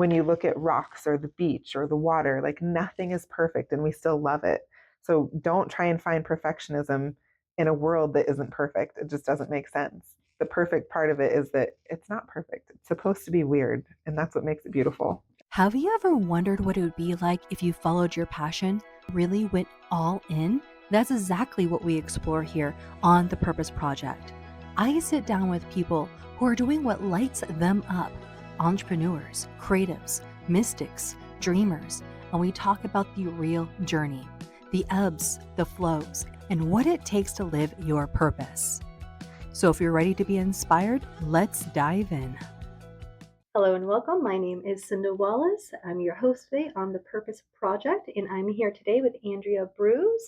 when you look at rocks or the beach or the water, like nothing is perfect and we still love it. So don't try and find perfectionism in a world that isn't perfect. It just doesn't make sense. The perfect part of it is that it's not perfect. It's supposed to be weird, and that's what makes it beautiful. Have you ever wondered what it would be like if you followed your passion, really went all in? That's exactly what we explore here on The Purpose Project. I sit down with people who are doing what lights them up, entrepreneurs, creatives, mystics, dreamers, and we talk about the real journey, the ebbs, the flows, and what it takes to live your purpose. So if you're ready to be inspired, let's dive in. Hello and welcome. My name is Cyndal Wallace. I'm your host today on The Purpose Project, and I'm here today with Andrea Bruse,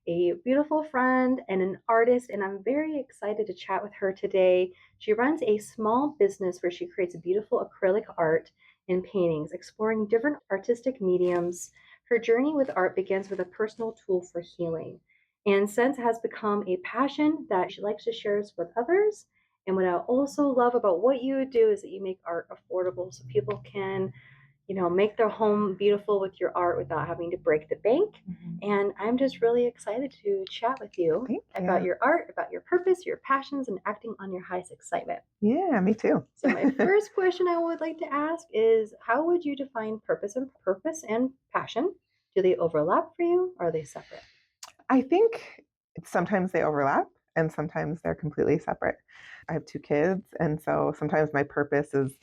a beautiful friend and an artist, and I'm very excited to chat with her today. She runs a small business where she creates beautiful acrylic art and paintings, exploring different artistic mediums. Her journey with art begins with a personal tool for healing, and since has become a passion that she likes to share with others. And what I also love about what you do is that you make art affordable so people can, make their home beautiful with your art without having to break the bank. And I'm just really excited to chat with you about your art, about your purpose, your passions, and acting on your highest excitement. Yeah, me too. So my first question I would like to ask is, how would you define purpose and passion? Do they overlap for you? Or are they separate? I think sometimes they overlap and sometimes they're completely separate. I have two kids, and so sometimes my purpose is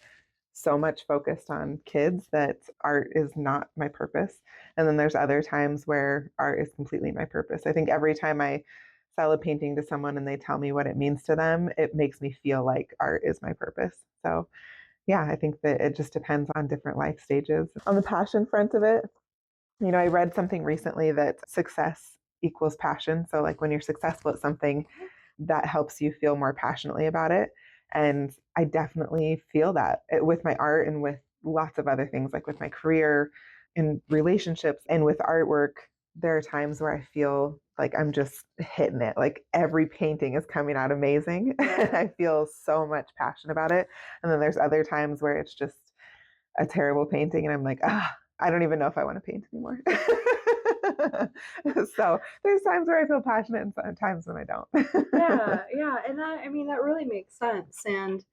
so much focused on kids that art is not my purpose. And then there's other times where art is completely my purpose. I think every time I sell a painting to someone and they tell me what it means to them, it makes me feel like art is my purpose. So yeah, I think that it just depends on different life stages. On the passion front of it, I read something recently that success equals passion. So, like when you're successful at something, that helps you feel more passionately about it. And I definitely feel that with my art and with lots of other things, like with my career and relationships and with artwork. There are times where I feel like I'm just hitting it. Like every painting is coming out amazing. And I feel so much passion about it. And then there's other times where it's just a terrible painting and I'm like, I don't even know if I want to paint anymore. So there's times where I feel passionate and sometimes when I don't. Yeah. And that really makes sense. And,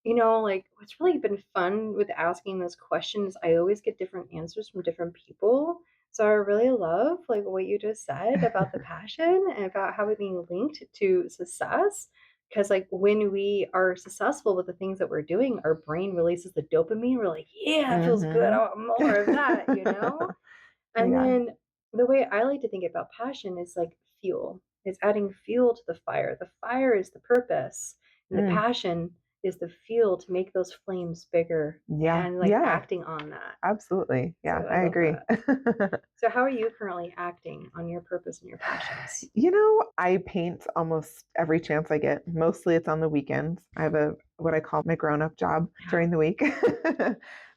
like what's really been fun with asking those questions, I always get different answers from different people. So I really love like what you just said about the passion and about how it being linked to success. Because like when we are successful with the things that we're doing, our brain releases the dopamine. We're like, yeah, it feels good. I want more of that. And Yeah. then the way I like to think about passion is like fuel. It's adding fuel to the fire. The fire is the purpose, and the Mm. passion is the fuel to make those flames bigger Yeah. and like Yeah. acting on that. Absolutely. So Yeah, I I love agree. that. So how are you currently acting on your purpose and your passions? I paint almost every chance I get. Mostly it's on the weekends. I have a what I call my grown-up job Yeah. during the week.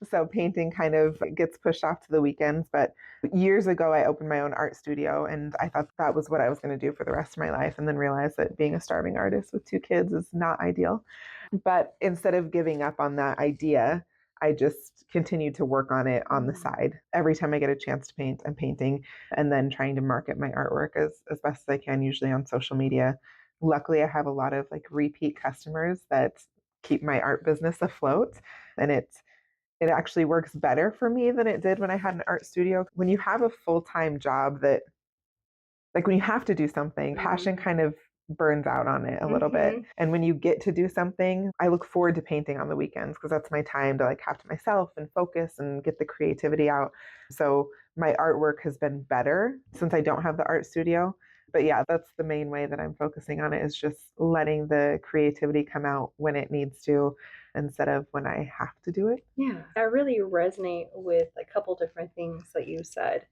So painting kind of gets pushed off to the weekends. But years ago, I opened my own art studio and I thought that was what I was going to do for the rest of my life. And then realized that being a starving artist with two kids is not ideal. But instead of giving up on that idea, I just continued to work on it on the side. Every time I get a chance to paint, I'm painting and then trying to market my artwork as best as I can, usually on social media. Luckily, I have a lot of like repeat customers that keep my art business afloat. And it actually works better for me than it did when I had an art studio. When you have a full-time job that like when you have to do something, passion kind of burns out on it a little bit. And when you get to do something, I look forward to painting on the weekends because that's my time to like have to myself and focus and get the creativity out. So my artwork has been better since I don't have the art studio. But yeah, that's the main way that I'm focusing on it is just letting the creativity come out when it needs to instead of when I have to do it. Yeah, I really resonate with a couple different things that you said.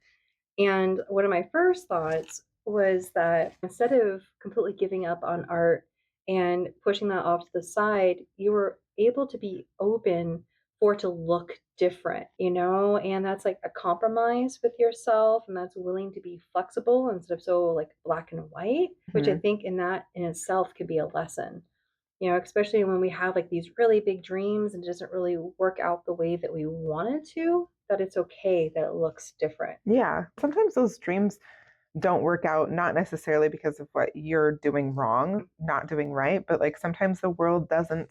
And one of my first thoughts was that instead of completely giving up on art and pushing that off to the side, you were able to be open for it to look different. And that's like a compromise with yourself, and that's willing to be flexible instead of so like black and white, which I Mhm. think in that in itself could be a lesson. Especially when we have like these really big dreams and it doesn't really work out the way that we want it to, that it's okay that it looks different. Yeah. Sometimes those dreams don't work out, not necessarily because of what you're doing wrong, not doing right, but like sometimes the world doesn't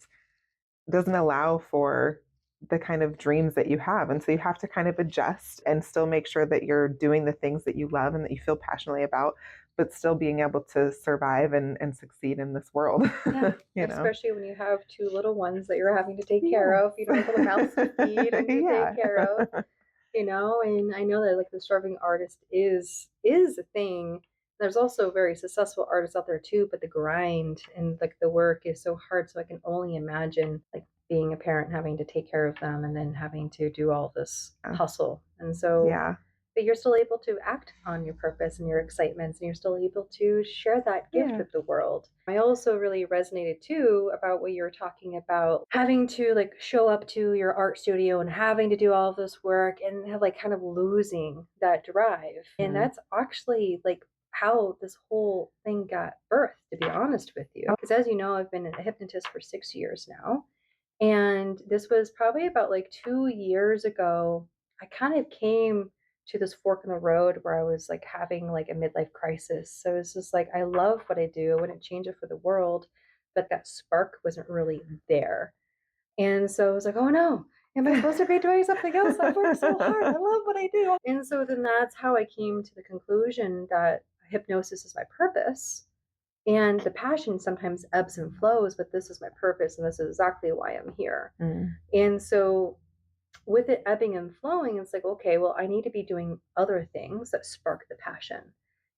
allow for the kind of dreams that you have. And so you have to kind of adjust and still make sure that you're doing the things that you love and that you feel passionately about, but still being able to survive and succeed in this world. Yeah, especially when you have two little ones that you're having to take care of, little mouths to feed and to take care of, and I know that like the starving artist is a thing. There's also very successful artists out there too, but the grind and like the work is so hard. So I can only imagine like being a parent, having to take care of them and then having to do all this hustle. And so, Yeah. but you're still able to act on your purpose and your excitements, and you're still able to share that gift with the world. I also really resonated too about what you were talking about, having to like show up to your art studio and having to do all of this work and have like kind of losing that drive. And that's actually like how this whole thing got birthed, to be honest with you. Because as you know, I've been a hypnotist for 6 years now. And this was probably about like 2 years ago. I kind of came to this fork in the road where I was like having like a midlife crisis. So it's just like, I love what I do. I wouldn't change it for the world, but that spark wasn't really there. And so I was like, oh no, am I supposed to be doing something else? I work so hard. I love what I do. And so then that's how I came to the conclusion that hypnosis is my purpose. And the passion sometimes ebbs and flows, but this is my purpose and this is exactly why I'm here. And so with it ebbing and flowing, it's like, okay, well, I need to be doing other things that spark the passion.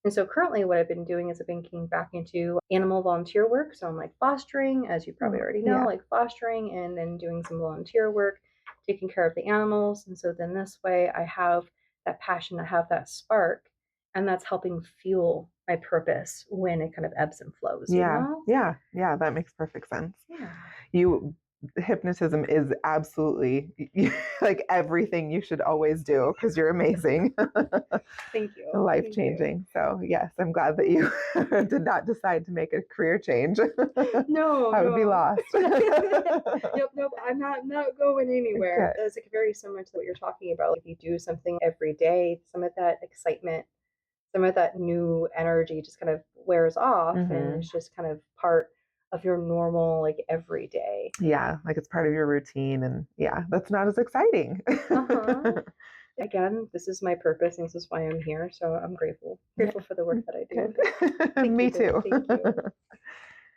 And so currently what I've been doing is I've been getting back into animal volunteer work. So I'm like fostering, as you probably already know, like fostering and then doing some volunteer work, taking care of the animals. And so then this way I have that passion, I have that spark, and that's helping fuel my purpose when it kind of ebbs and flows. Yeah, that makes perfect sense. Hypnotism is absolutely like everything you should always do because you're amazing. Thank you. Life-changing. So yes, I'm glad that you did not decide to make a career change. No, I would be lost. Nope. I'm not going anywhere. That's like very similar to what you're talking about. Like you do something every day, some of that excitement, some of that new energy just kind of wears off, and it's just kind of part of your normal, like every day. Yeah, like it's part of your routine, and yeah, that's not as exciting. Again, this is my purpose, and this is why I'm here. So I'm grateful for the work that I do. Me too. Thank you.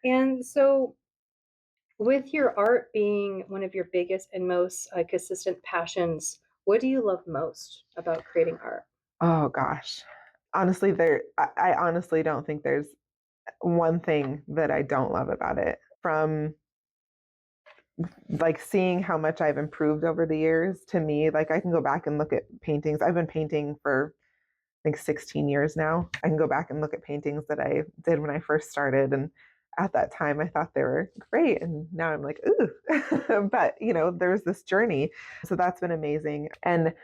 And so, with your art being one of your biggest and most consistent passions, what do you love most about creating art? Oh gosh, honestly, I honestly don't think there's one thing that I don't love about it. From like seeing how much I've improved over the years, to me, like I can go back and look at paintings. I've been painting for I think 16 years now. I can go back and look at paintings that I did when I first started, and at that time I thought they were great, and now I'm like, ooh. But there's this journey, so that's been amazing. And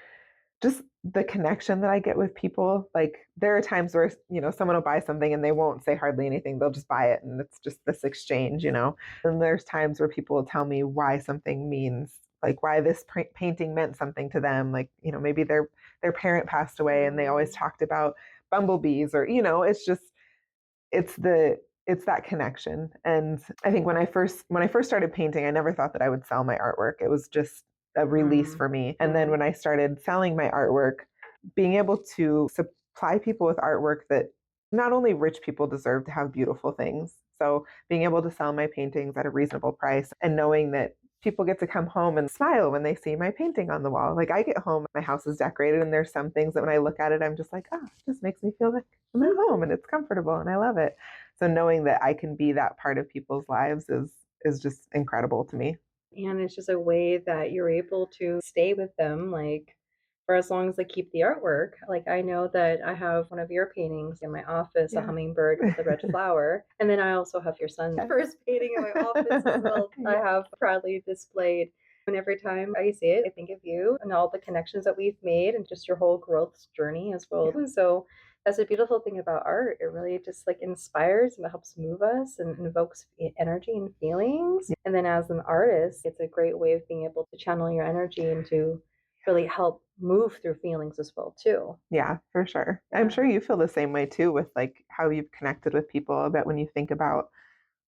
just the connection that I get with people. Like there are times where, someone will buy something and they won't say hardly anything. They'll just buy it and it's just this exchange. And there's times where people will tell me why something means, like why this painting meant something to them. Like, maybe their parent passed away and they always talked about bumblebees, or, it's that connection. And I think when I first started painting, I never thought that I would sell my artwork. It was just a release for me. And then when I started selling my artwork, being able to supply people with artwork that not only rich people deserve to have beautiful things. So being able to sell my paintings at a reasonable price and knowing that people get to come home and smile when they see my painting on the wall. Like I get home, my house is decorated, and there's some things that when I look at it, I'm just like, it just makes me feel like I'm at home and it's comfortable and I love it. So knowing that I can be that part of people's lives is just incredible to me. And it's just a way that you're able to stay with them, like for as long as they keep the artwork. Like I know that I have one of your paintings in my office, a hummingbird with a red flower. And then I also have your son's first painting in my office as well. I have proudly displayed. And every time I see it, I think of you and all the connections that we've made and just your whole growth journey as well. And so That's a beautiful thing about art. It really just like inspires and it helps move us and invokes energy and feelings. And then as an artist, it's a great way of being able to channel your energy and to really help move through feelings as well too. Yeah, for sure. I'm sure you feel the same way too with like how you've connected with people. I bet when you think about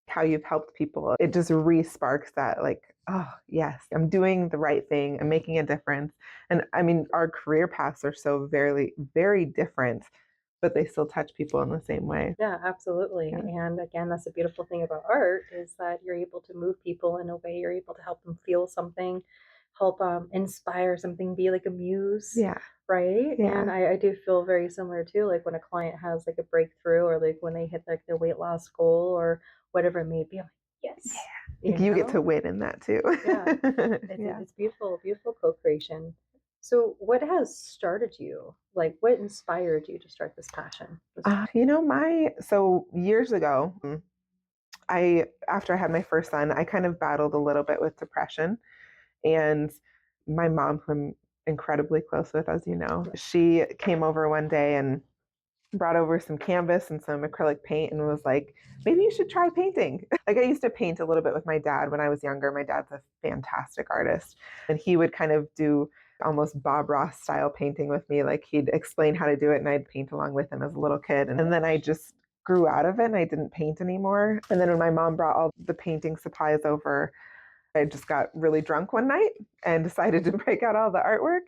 how you've helped people, it just re-sparks that like, oh yes, I'm doing the right thing, I'm making a difference. And I mean, our career paths are so very, very different, but they still touch people in the same way. Yeah, absolutely. Yeah. And again, that's a beautiful thing about art is that you're able to move people in a way, you're able to help them feel something, help inspire something, be like a muse, Yeah. right? And Yeah. I do feel very similar too, like when a client has like a breakthrough or like when they hit like their weight loss goal or whatever it may be, I'm like, yes, Like you get to win in that too. yeah, Yeah. it's beautiful, beautiful co-creation. So what has started you? Like what inspired you to start this passion? So years ago, after I had my first son, I kind of battled a little bit with depression. And my mom, who I'm incredibly close with, as you know, she came over one day and brought over some canvas and some acrylic paint and was like, maybe you should try painting. Like I used to paint a little bit with my dad when I was younger. My dad's a fantastic artist. And he would kind of do almost Bob Ross style painting with me. Like he'd explain how to do it and I'd paint along with him as a little kid. And then I just grew out of it and I didn't paint anymore. And then when my mom brought all the painting supplies over, I just got really drunk one night and decided to break out all the artwork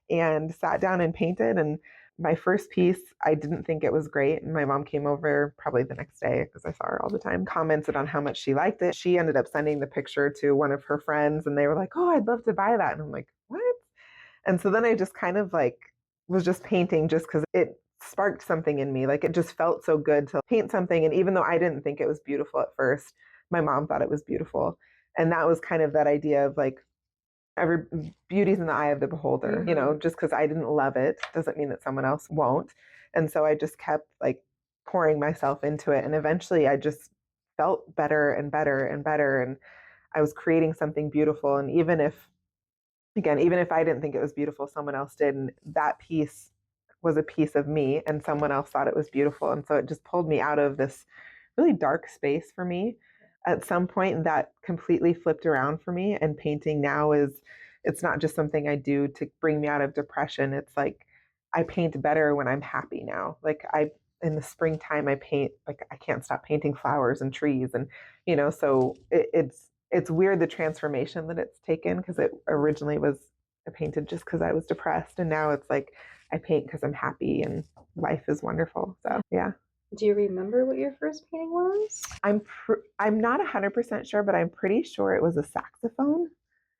and sat down and painted. And my first piece, I didn't think it was great. And my mom came over probably the next day because I saw her all the time, commented on how much she liked it. She ended up sending the picture to one of her friends and they were like, oh, I'd love to buy that. And I'm like, what? And so then I just kind of like was just painting just because it sparked something in me. Like it just felt so good to paint something. And even though I didn't think it was beautiful at first, my mom thought it was beautiful. And that was kind of that idea of like every beauty's in the eye of the beholder, just because I didn't love it doesn't mean that someone else won't. And so I just kept like pouring myself into it. And eventually I just felt better and better and better. And I was creating something beautiful. And even if I didn't think it was beautiful, someone else did. And that piece was a piece of me and someone else thought it was beautiful. And so it just pulled me out of this really dark space for me at some point that completely flipped around for me. And painting now it's not just something I do to bring me out of depression. It's like I paint better when I'm happy now. Like in the springtime, I paint, like I can't stop painting flowers and trees. And, so it's weird the transformation that it's taken because it originally was I painted just because I was depressed. And now it's like I paint because I'm happy and life is wonderful. So, yeah. Do you remember what your first painting was? I'm not 100% sure, but I'm pretty sure it was a saxophone.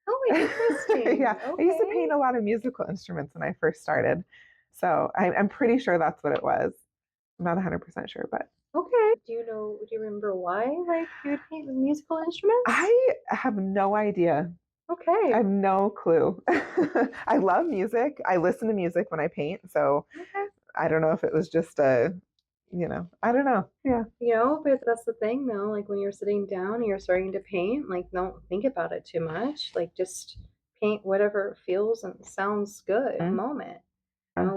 Oh, interesting. Yeah, I used to Okay. paint a lot of musical instruments when I first started. So I'm pretty sure that's what it was. I'm not 100% sure, but Okay. Do you remember why, like, you would paint with musical instruments? I have no idea. I Okay. have no clue. I love music. I listen to music when I paint. So Okay. I don't know if it was just I don't know. Yeah. But that's the thing though, like when you're sitting down and you're starting to paint, like don't think about it too much. Like just paint whatever feels and sounds good in the moment.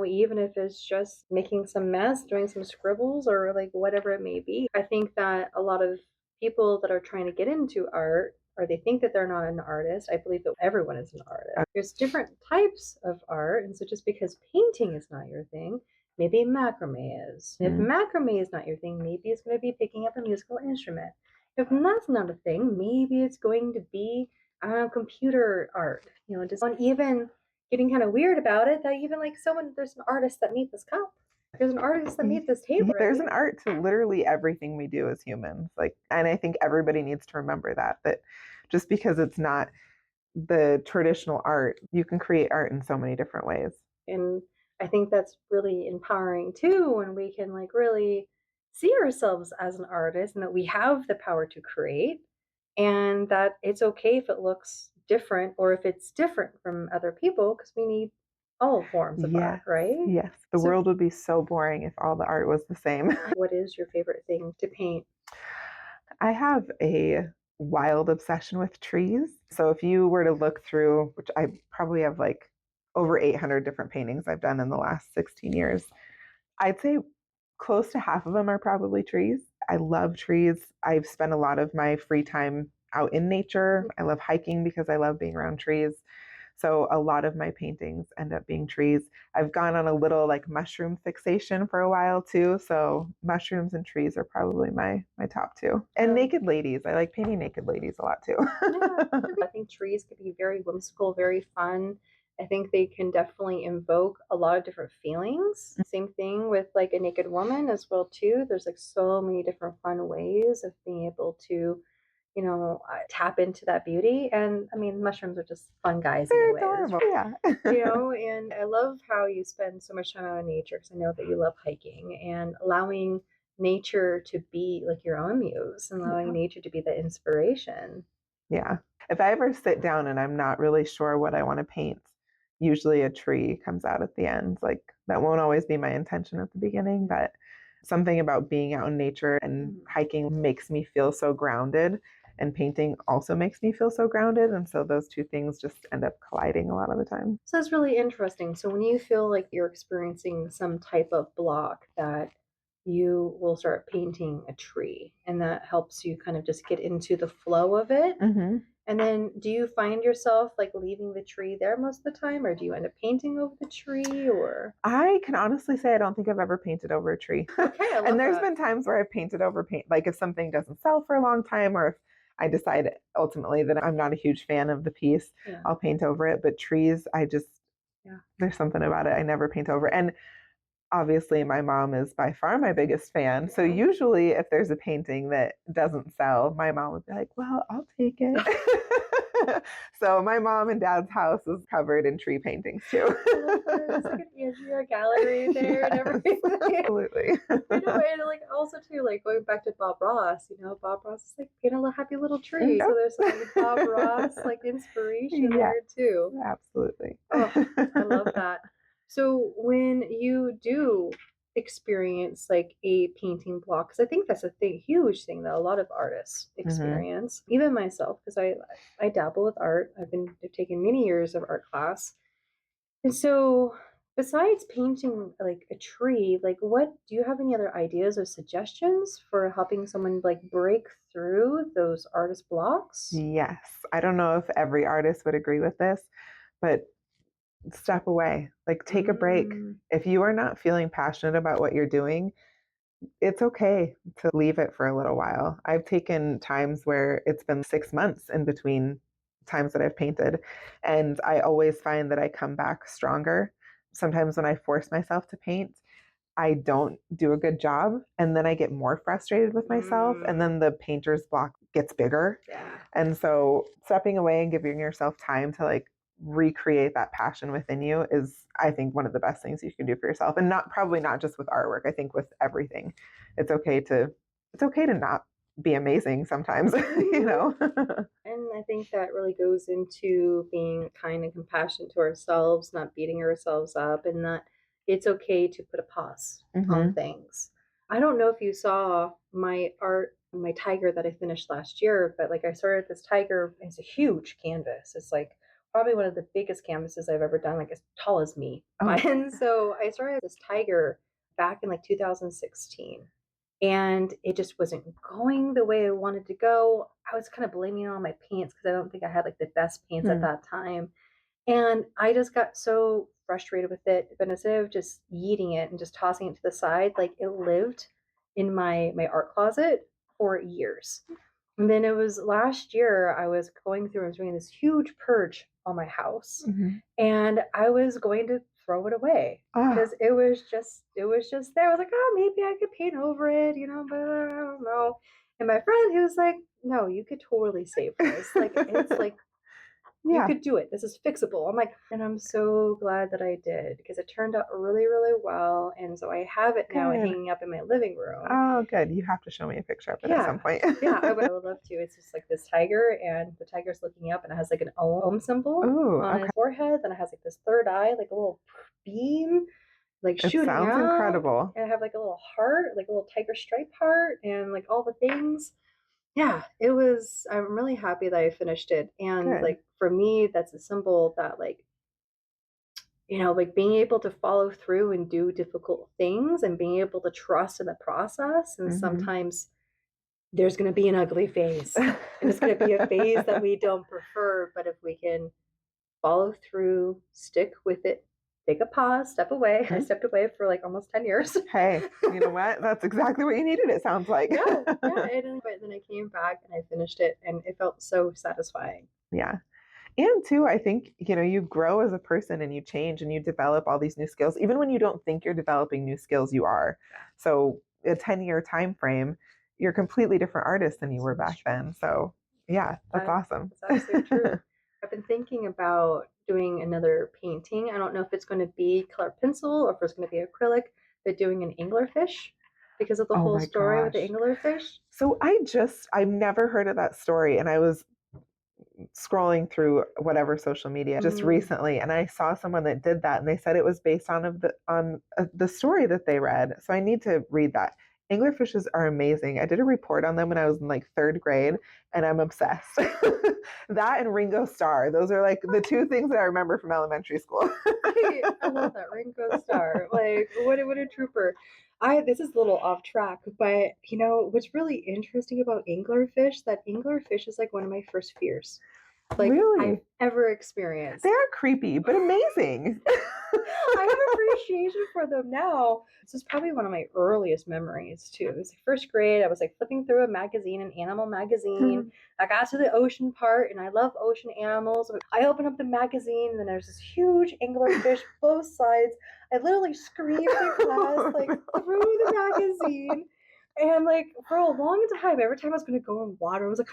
Even if it's just making some mess, doing some scribbles or like whatever it may be. I think that a lot of people that are trying to get into art or they think that they're not an artist, I believe that everyone is an artist. There's different types of art. And so just because painting is not your thing, maybe macrame is. If macrame is not your thing, maybe it's going to be picking up a musical instrument. If that's not a thing, maybe it's going to be, I don't know, computer art. Just even getting kind of weird about it that even like there's an artist that made this cup. There's an artist that made this table. Right? There's an art to literally everything we do as humans. Like, and I think everybody needs to remember that just because it's not the traditional art, you can create art in so many different ways. And I think that's really empowering too when we can like really see ourselves as an artist and that we have the power to create and that it's okay if it looks different or if it's different from other people because we need all forms of art, right? Yes. The world would be so boring if all the art was the same. What is your favorite thing to paint? I have a wild obsession with trees. So if you were to look through, which I probably have like over 800 different paintings I've done in the last 16 years, I'd say Close to half of them are probably trees. I love trees. I've spent a lot of my free time out in nature. I love hiking because I love being around trees. So a lot of my paintings end up being trees. I've gone on a little like mushroom fixation for a while too. So mushrooms and trees are probably my top two. And naked ladies. I like painting naked ladies a lot too. I think trees could be very whimsical, very fun. I think they can definitely invoke a lot of different feelings. Same thing with like a naked woman as well too. There's like so many different fun ways of being able to, tap into that beauty. And I mean, mushrooms are just fun guys They're anyways. adorable. Yeah. And I love how you spend so much time out in nature because I know that you love hiking and allowing nature to be like your own muse and allowing nature to be the inspiration. Yeah. If I ever sit down and I'm not really sure what I want to paint, usually a tree comes out at the end. Like that won't always be my intention at the beginning, but something about being out in nature and hiking makes me feel so grounded, and painting also makes me feel so grounded. And so those two things just end up colliding a lot of the time. So that's really interesting. So when you feel like you're experiencing some type of block, that you will start painting a tree and that helps you kind of just get into the flow of it. Mm-hmm. And then do you find yourself like leaving the tree there most of the time, or do you end up painting over the tree? Or I can honestly say I don't think I've ever painted over a tree. Okay, I love And there's that. been times where I've painted over paint, like if something doesn't sell for a long time, or if I decide ultimately that I'm not a huge fan of the piece, I'll paint over it. But trees, there's something about it I never paint over. And obviously, my mom is by far my biggest fan. So usually, if there's a painting that doesn't sell, my mom would be like, "Well, I'll take it." So my mom and dad's house is covered in tree paintings too. It's like an Andrea gallery there and everything. Absolutely. And like also too, like going back to Bob Ross, Bob Ross is like paint a happy little tree. So there's some like Bob Ross like inspiration there too. Absolutely. Oh, I love that. So when you do experience like a painting block, because I think that's a huge thing that a lot of artists experience, even myself, because I dabble with art. I've taking many years of art class, and so besides painting like a tree, like what do you have any other ideas or suggestions for helping someone like break through those artist blocks? Yes. I don't know if every artist would agree with this, but step away, like take a break. If you are not feeling passionate about what you're doing, it's okay to leave it for a little while. I've taken times where it's been 6 months in between times that I've painted, and I always find that I come back stronger. Sometimes when I force myself to paint, I don't do a good job, and then I get more frustrated with myself, and then the painter's block gets bigger. Yeah. And so stepping away and giving yourself time to like recreate that passion within you is, I think, one of the best things you can do for yourself. And probably not just with artwork. I think with everything. It's okay to not be amazing sometimes, And I think that really goes into being kind and compassionate to ourselves, not beating ourselves up, and that it's okay to put a pause on things. I don't know if you saw my art, my tiger that I finished last year, but like I started this tiger. It's a huge canvas. It's like probably one of the biggest canvases I've ever done, like as tall as me. And so I started this tiger back in like 2016, and it just wasn't going the way I wanted to go. I was kind of blaming it on my paints because I don't think I had like the best paints at that time. And I just got so frustrated with it. But instead of just yeeting it and just tossing it to the side, like it lived in my art closet for years. And then it was last year I was going through, I was doing this huge purge on my house. And I was going to throw it away because it was just there. I was like, oh, maybe I could paint over it, but I don't know. And my friend, he was like, no, you could totally save this. Like it's like you could do it. This is fixable. I'm like, and I'm so glad that I did because it turned out really, really well. And so I have it now hanging up in my living room. Oh, good. You have to show me a picture of it at some point. Yeah, I would love to. It's just like this tiger, and the tiger's looking up, and it has like an Om symbol on his forehead. Then it has like this third eye, like a little beam, like It shooting sounds out. incredible. And I have like a little heart, like a little tiger stripe heart, and like all the things. Yeah, it was. I'm really happy that I finished it, and like for me, that's a symbol that like like being able to follow through and do difficult things and being able to trust in the process. And Mm-hmm. sometimes there's going to be an ugly phase, and it's going to be a phase that we don't prefer. But if we can follow through, stick with it, take a pause, step away. I stepped away for like almost 10 years. Hey, you know what? That's exactly what you needed, it sounds like. Yeah. But then I came back and I finished it, and it felt so satisfying. Yeah. And too, I think, you grow as a person and you change and you develop all these new skills. Even when you don't think you're developing new skills, you are. So a 10-year time frame, you're a completely different artist than you were back then. So yeah, that's awesome. That's absolutely true. I've been thinking about doing another painting. I don't know if it's going to be color pencil or if it's going to be acrylic, but doing an anglerfish because of the Oh whole my story with the gosh. anglerfish. So I've never heard of that story. And I was scrolling through whatever social media just recently, and I saw someone that did that, and they said it was based on the story that they read. So I need to read that. Anglerfishes are amazing. I did a report on them when I was in like third grade, and I'm obsessed. That and Ringo Starr. Those are like the two things that I remember from elementary school. I love that Ringo Starr. Like, what a trooper. This is a little off track, but what's really interesting about anglerfish, that anglerfish is like one of my first fears. Like I've Really? ever experienced. They are creepy, but amazing. I have appreciation for them now. This is probably one of my earliest memories too. It was like first grade. I was like flipping through a magazine, an animal magazine. I got to the ocean part, and I love ocean animals. I opened up the magazine, and then there's this huge anglerfish, both sides. I literally screamed in class, like through the magazine. And like for a long time, every time I was going to go in water, I was like,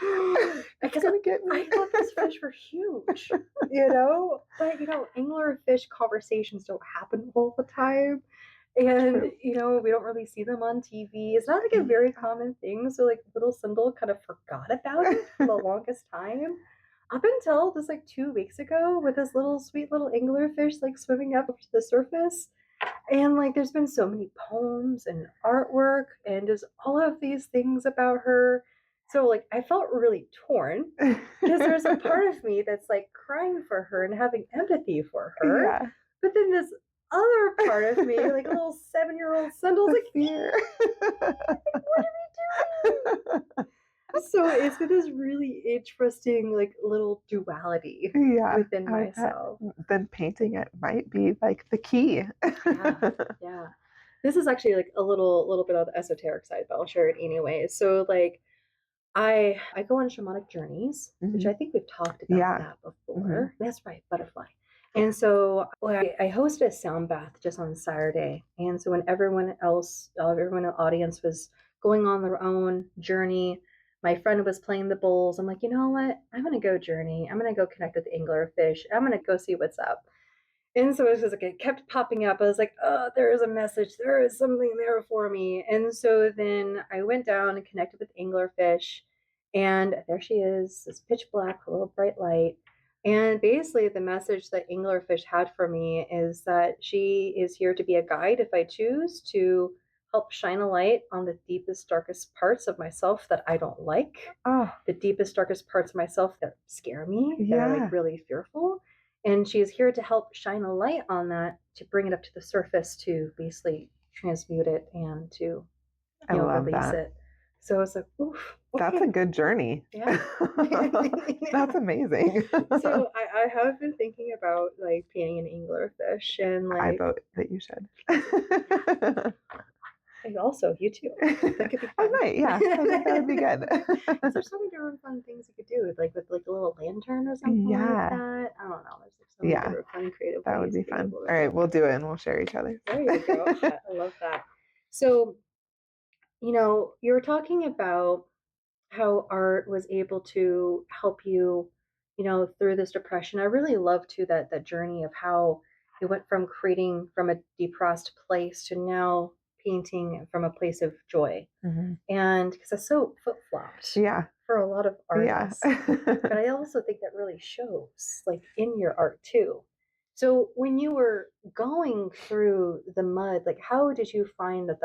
because I thought these fish were huge, But anglerfish conversations don't happen all the time, and True. we don't really see them on TV. It's not like a very common thing. So like little Cyndal kind of forgot about it for the longest time. Up until just like 2 weeks ago, with this little sweet little anglerfish like swimming up to the surface. And like there's been so many poems and artwork and just all of these things about her. So like I felt really torn because there's a part of me that's like crying for her and having empathy for her. Yeah. But then this other part of me, like a little 7-year-old Cyndal's like, fear. what are we doing? So it's been this really interesting like little duality within myself. Then painting it might be like the key. Yeah. This is actually like a little bit on the esoteric side, but I'll share it anyway. So like I go on shamanic journeys, which I think we've talked about that before. That's right, butterfly. And so I hosted a sound bath just on Saturday. And so when everyone in the audience was going on their own journey, my friend was playing the bowls. I'm like, you know what? I'm going to go journey. I'm going to go connect with the anglerfish. I'm going to go see what's up. And so it was just like, it kept popping up. I was like, oh, there is a message. There is something there for me. And so then I went down and connected with anglerfish. And there she is, this pitch black, a little bright light. And basically, the message that anglerfish had for me is that she is here to be a guide if I choose to help shine a light on the deepest, darkest parts of myself that I don't like, the deepest, darkest parts of myself that scare me, that are like really fearful. And she is here to help shine a light on that, to bring it up to the surface, to basically transmute it and to release it. So it's like, oof. Okay. That's a good journey. Yeah. That's amazing. So I have been thinking about like painting an anglerfish, and like I vote that you should. And also you too. That could be fun. I might, yeah. I think that would be good. There's so many different fun things you could do with like a little lantern or something like that. I don't know. There's like so many different fun creative that ways. would be fun. All right, we'll do it and we'll share each other. There you go. I love that. So, you were talking about how art was able to help you, through this depression. I really love too that journey of how you went from creating from a depressed place to now painting from a place of joy. And because that's so flip-flopped for a lot of artists. But I also think that really shows like in your art too. So when you were going through the mud, like how did you find that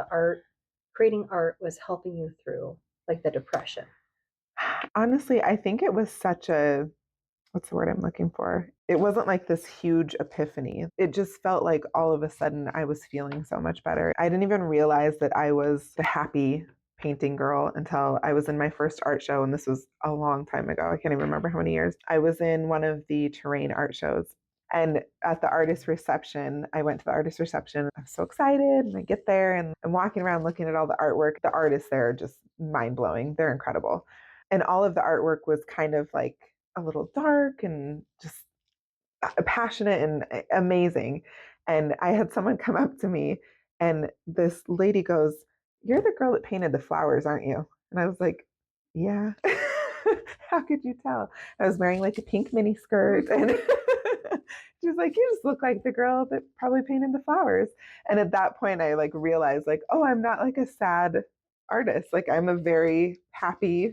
creating art was helping you through like the depression? Honestly, I think it was such a, what's the word I'm looking for? it wasn't like this huge epiphany. It just felt like all of a sudden I was feeling so much better. I didn't even realize that I was the happy painting girl until I was in my first art show. And this was a long time ago. I can't even remember how many years. I was in one of the terrain art shows. And at the artist reception, I went to the artist reception. I'm so excited. And I get there and I'm walking around looking at all the artwork. The artists there are just mind blowing. They're incredible. And all of the artwork was kind of like a little dark and just passionate and amazing. And I had someone come up to me, and this lady goes, "You're the girl that painted the flowers, aren't you?" And I was like, "Yeah." How could you tell? I was wearing like a pink mini skirt, and she was like, "You just look like the girl that probably painted the flowers." And at that point, I like realized, like, oh, I'm not like a sad artist. Like, I'm a very happy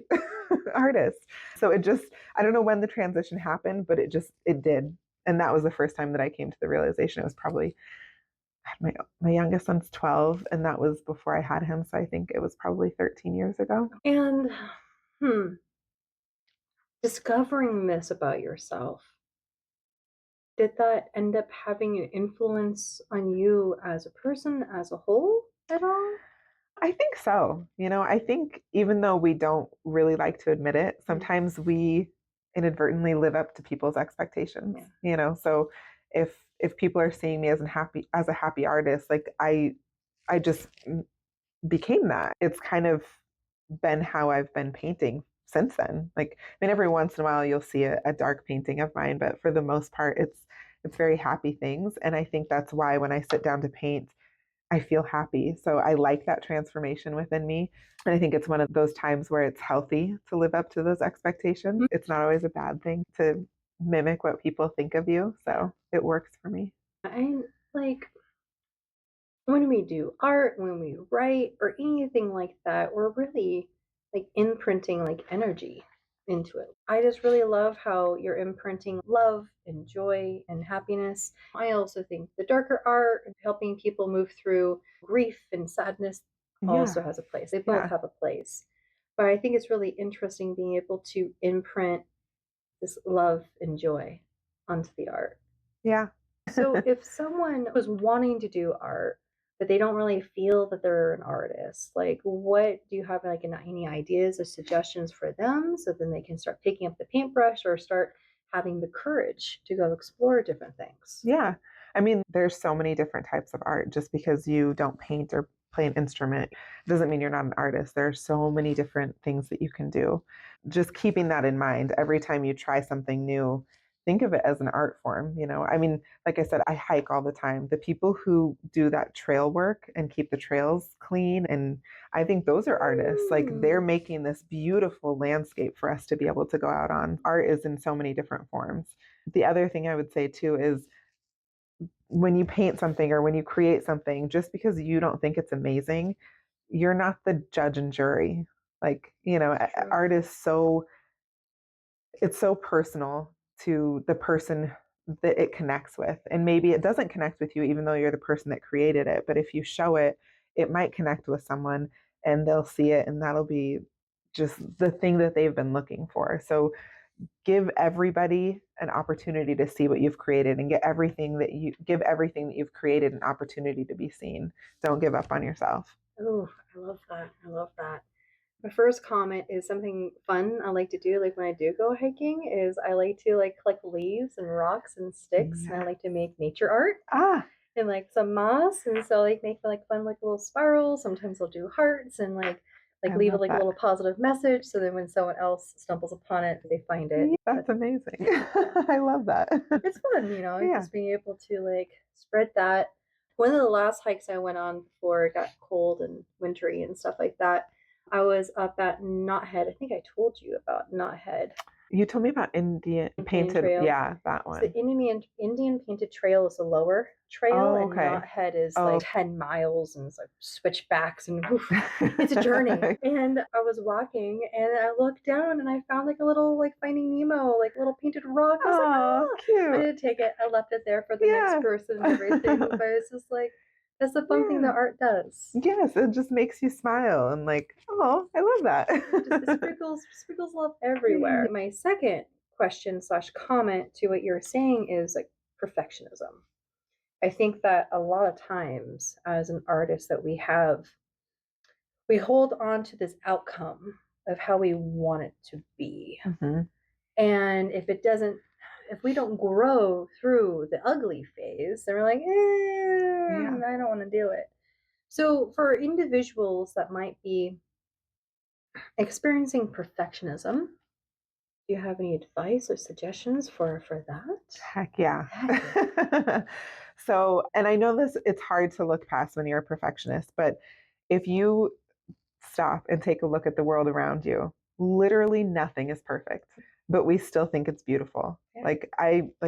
artist. So it just, I don't know when the transition happened, but it did. And that was the first time that I came to the realization. It was probably, my youngest son's 12, and that was before I had him. So I think it was probably 13 years ago. And discovering this about yourself, did that end up having an influence on you as a person, as a whole at all? I think so. I think even though we don't really like to admit it, sometimes we inadvertently live up to people's expectations. So if people are seeing me as a happy artist, like I just became that. It's kind of been how I've been painting since then. Like, I mean, every once in a while you'll see a dark painting of mine, but for the most part, it's very happy things. And I think that's why when I sit down to paint, I feel happy. So I like that transformation within me. And I think it's one of those times where it's healthy to live up to those expectations. Mm-hmm. It's not always a bad thing to mimic what people think of you. So it works for me. I like when we do art, when we write, or anything like that, we're really like imprinting like energy into it. I just really love how you're imprinting love and joy and happiness. I also think the darker art, helping people move through grief and sadness, also has a place. They both have a place. But I think it's really interesting being able to imprint this love and joy onto the art. Yeah. So if someone was wanting to do art, but they don't really feel that they're an artist, like what do you have, like any ideas or suggestions for them so then they can start picking up the paintbrush or start having the courage to go explore different things? Yeah. I mean, there's so many different types of art. Just because you don't paint or play an instrument doesn't mean you're not an artist. There are so many different things that you can do. Just keeping that in mind every time you try something new, think of it as an art form. I mean, like I said, I hike all the time. The people who do that trail work and keep the trails clean, and I think those are artists. Like, they're making this beautiful landscape for us to be able to go out on. Art is in so many different forms. The other thing I would say too is, when you paint something or when you create something, just because you don't think it's amazing, you're not the judge and jury. Like, art is it's so personal to the person that it connects with. And maybe it doesn't connect with you, even though you're the person that created it. But if you show it, it might connect with someone and they'll see it, and that'll be just the thing that they've been looking for. So give everybody an opportunity to see what you've created, and give everything that you've created an opportunity to be seen. Don't give up on yourself. Oh, I love that. I love that. My first comment is something fun I like to do, like when I do go hiking, is I like to like collect leaves and rocks and sticks, and I like to make nature art. And like some moss, and so like make like fun like little spirals. Sometimes I'll do hearts and like leave a little positive message, so then when someone else stumbles upon it, they find it. That's amazing. I love that. It's fun, just being able to like spread that. One of the last hikes I went on before it got cold and wintry and stuff like that, I was up at Knothead. I think I told you about Knothead. You told me about Indian painted trail. Yeah, that one. So the Indian painted trail is a lower trail, and Knothead is like 10 miles, and it's like switchbacks, and it's a journey. And I was walking, and I looked down, and I found like a little like Finding Nemo, like little painted rock. I was like, oh, cute. I didn't take it. I left it there for the next person and everything. But it's just like, that's the fun thing that art does. Yes, it just makes you smile and like, oh, I love that. Just sprinkles love everywhere. My second question / comment to what you're saying is like perfectionism. I think that a lot of times as an artist that we hold on to this outcome of how we want it to be. Mm-hmm. And if we don't grow through the ugly phase, then we're like, I don't want to do it. So for individuals that might be experiencing perfectionism, do you have any advice or suggestions for that? Heck yeah. So, and I know it's hard to look past when you're a perfectionist, but if you stop and take a look at the world around you, literally nothing is perfect, but we still think it's beautiful. Yeah. Like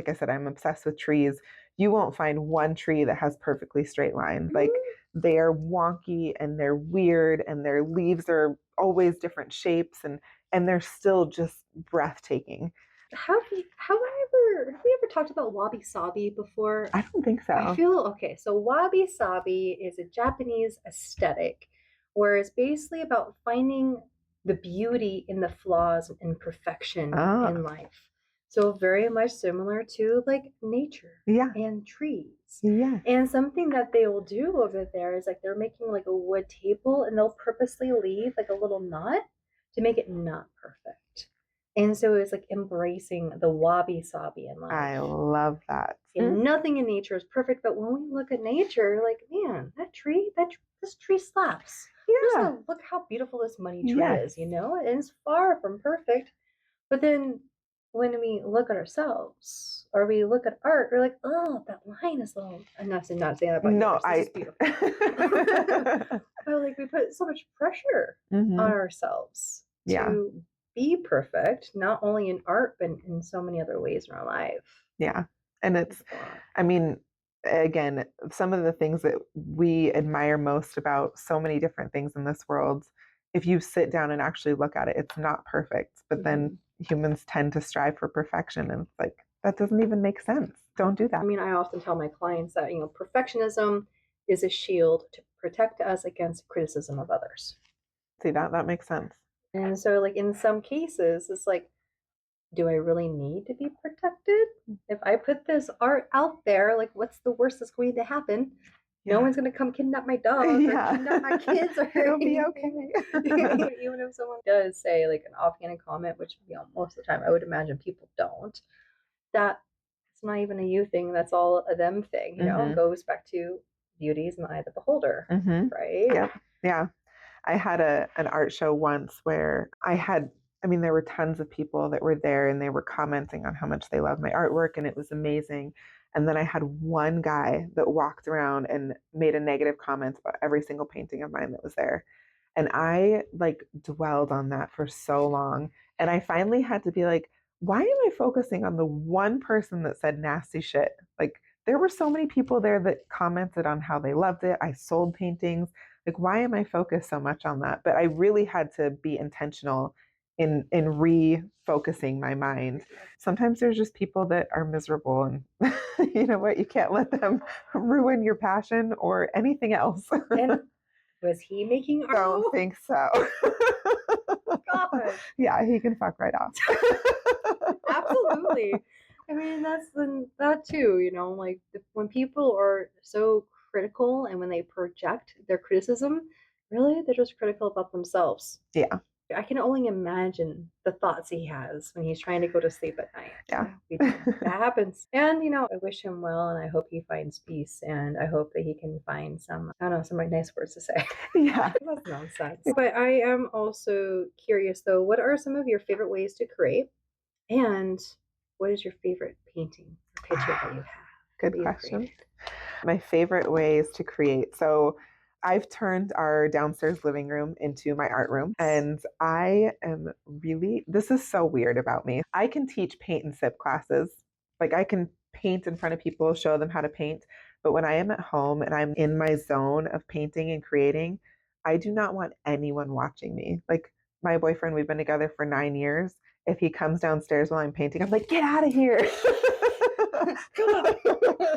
I said, I'm obsessed with trees. You won't find one tree that has perfectly straight lines. Like they are wonky and they're weird and their leaves are always different shapes and they're still just breathtaking. Have we ever talked about Wabi-Sabi before? I don't think so. I feel okay. So Wabi-Sabi is a Japanese aesthetic where it's basically about finding the beauty in the flaws and imperfection in life. So very much similar to like nature and trees. Yeah. And something that they will do over there is like they're making like a wood table and they'll purposely leave like a little knot to make it not perfect. And so it's like embracing the wabi-sabi in life. I love that. And nothing in nature is perfect, but when we look at nature, like, man, this tree slaps. Yeah. Look how beautiful this money tree is, you know? And it's far from perfect. But then when we look at ourselves or we look at art, we're like, oh, that line is little. I'm not saying that about yours. This is beautiful. But like we put so much pressure on ourselves to be perfect, not only in art, but in so many other ways in our life. Yeah. And I mean, again, some of the things that we admire most about so many different things in this world, if you sit down and actually look at it, it's not perfect. But then humans tend to strive for perfection. And it's like, that doesn't even make sense. Don't do that. I mean, I often tell my clients that, perfectionism is a shield to protect us against criticism of others. See, that makes sense. And so, like, in some cases, it's like, do I really need to be protected? If I put this art out there, like, what's the worst that's going to happen? No one's going to come kidnap my dog or kidnap my kids. Or it'll be okay. Even if someone does say, like, an offhanded comment, which, most of the time I would imagine people don't, that it's not even a you thing. That's all a them thing, It goes back to beauty's in the eye of the beholder, right? Yep. Yeah. I had an art show once where there were tons of people that were there and they were commenting on how much they loved my artwork and it was amazing. And then I had one guy that walked around and made a negative comment about every single painting of mine that was there. And I dwelled on that for so long. And I finally had to be like, why am I focusing on the one person that said nasty shit? Like, there were so many people there that commented on how they loved it. I sold paintings. Like, why am I focused so much on that? But I really had to be intentional in refocusing my mind. Sometimes there's just people that are miserable and you know what? You can't let them ruin your passion or anything else. And was he making art? Don't think so. God. Yeah, he can fuck right off. Absolutely. I mean, that's that too, like when people are so critical and when they project their criticism, really, they're just critical about themselves. Yeah. I can only imagine the thoughts he has when he's trying to go to sleep at night. Yeah. That happens. And, I wish him well and I hope he finds peace and I hope that he can find some nice words to say. Yeah. That's nonsense. But I am also curious though, what are some of your favorite ways to create? And what is your favorite painting or picture that you have? Good question. My favorite ways to create. So I've turned our downstairs living room into my art room. And I am this is so weird about me. I can teach paint and sip classes. Like I can paint in front of people, show them how to paint. But when I am at home and I'm in my zone of painting and creating, I do not want anyone watching me. Like my boyfriend, we've been together for 9 years. If he comes downstairs while I'm painting, I'm like, get out of here.